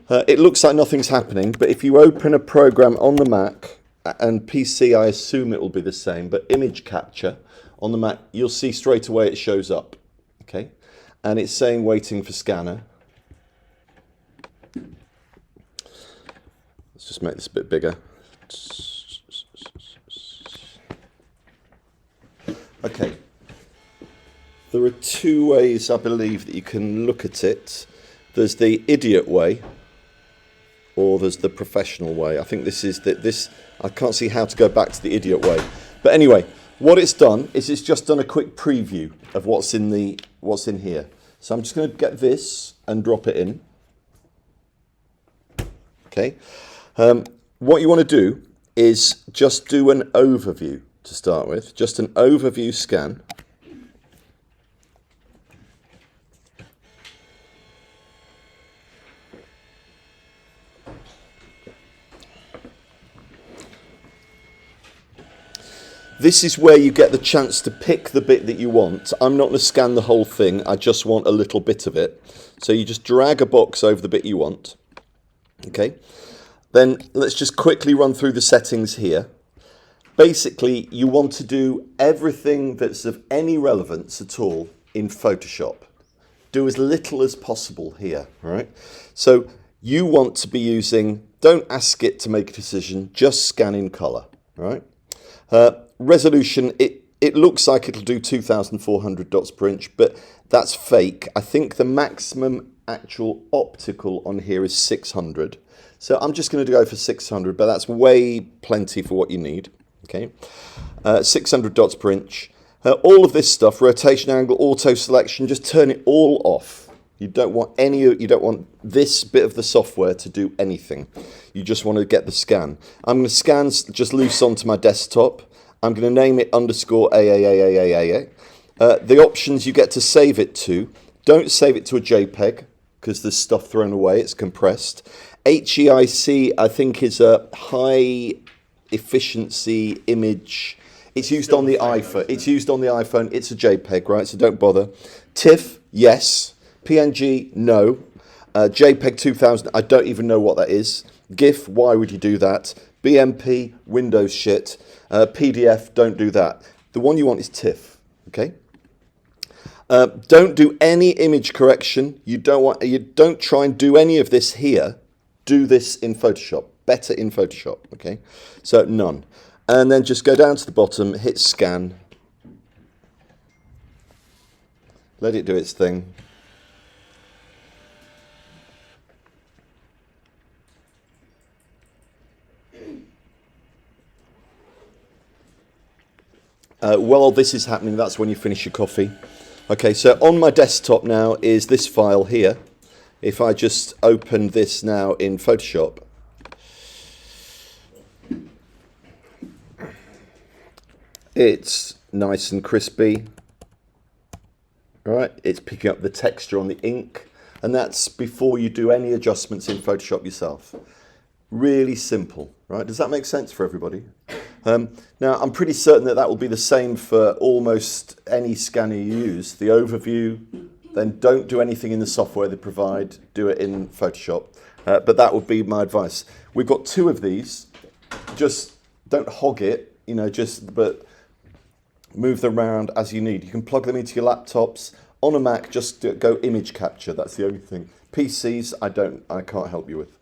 It looks like nothing's happening, but if you open a program on the Mac, and PC I assume it will be the same, but image capture on the Mac, you'll see straight away it shows up, okay? And it's saying waiting for scanner. Let's just make this a bit bigger. Okay. There are two ways, I believe, that you can look at it. There's the idiot way, or there's the professional way. I think this is this. I can't see how to go back to the idiot way. But anyway, what it's done is it's just done a quick preview of what's in here. So I'm just going to get this and drop it in. Okay. What you want to do is just do an overview to start with, just an overview scan. This is where you get the chance to pick the bit that you want. I'm not going to scan the whole thing, I just want a little bit of it. So you just drag a box over the bit you want. Okay, then let's just quickly run through the settings here. Basically, you want to do everything that's of any relevance at all in Photoshop. Do as little as possible here, all right? So you want to be using, don't ask it to make a decision, just scan in color, all right? Resolution, it looks like it'll do 2,400 dots per inch, but that's fake. I think the maximum actual optical on here is 600. So I'm just going to go for 600, but that's way plenty for what you need. Okay, 600 dots per inch. All of this stuff, rotation angle, auto selection, just turn it all off. You don't want this bit of the software to do anything. You just want to get the scan. I'm going to scan just loose onto my desktop. I'm going to name it _ AAAAAA. The options you get to save it to, don't save it to a JPEG because there's stuff thrown away, it's compressed. HEIC, I think, is a high efficiency image. It's used on the iPhone. It's used on the iPhone. It's a JPEG, right? So don't bother. TIFF, yes. PNG, no. JPEG 2000, I don't even know what that is. GIF, why would you do that? BMP, Windows shit. PDF, don't do that. The one you want is TIFF, okay? Don't do any image correction. You don't try and do any of this here. Do this in Photoshop. Better in Photoshop, okay? So none. And then just go down to the bottom, hit scan. Let it do its thing. While this is happening, that's when you finish your coffee. Okay, so on my desktop now is this file here. If I just open this now in Photoshop, it's nice and crispy, right? It's picking up the texture on the ink, and that's before you do any adjustments in Photoshop yourself. Really simple, right? Does that make sense for everybody? Now, I'm pretty certain that will be the same for almost any scanner you use. The overview, then don't do anything in the software they provide, do it in Photoshop. But that would be my advice. We've got two of these. Just don't hog it, but move them around as you need. You can plug them into your laptops. On a Mac, just go image capture. That's the only thing. PCs, I can't help you with.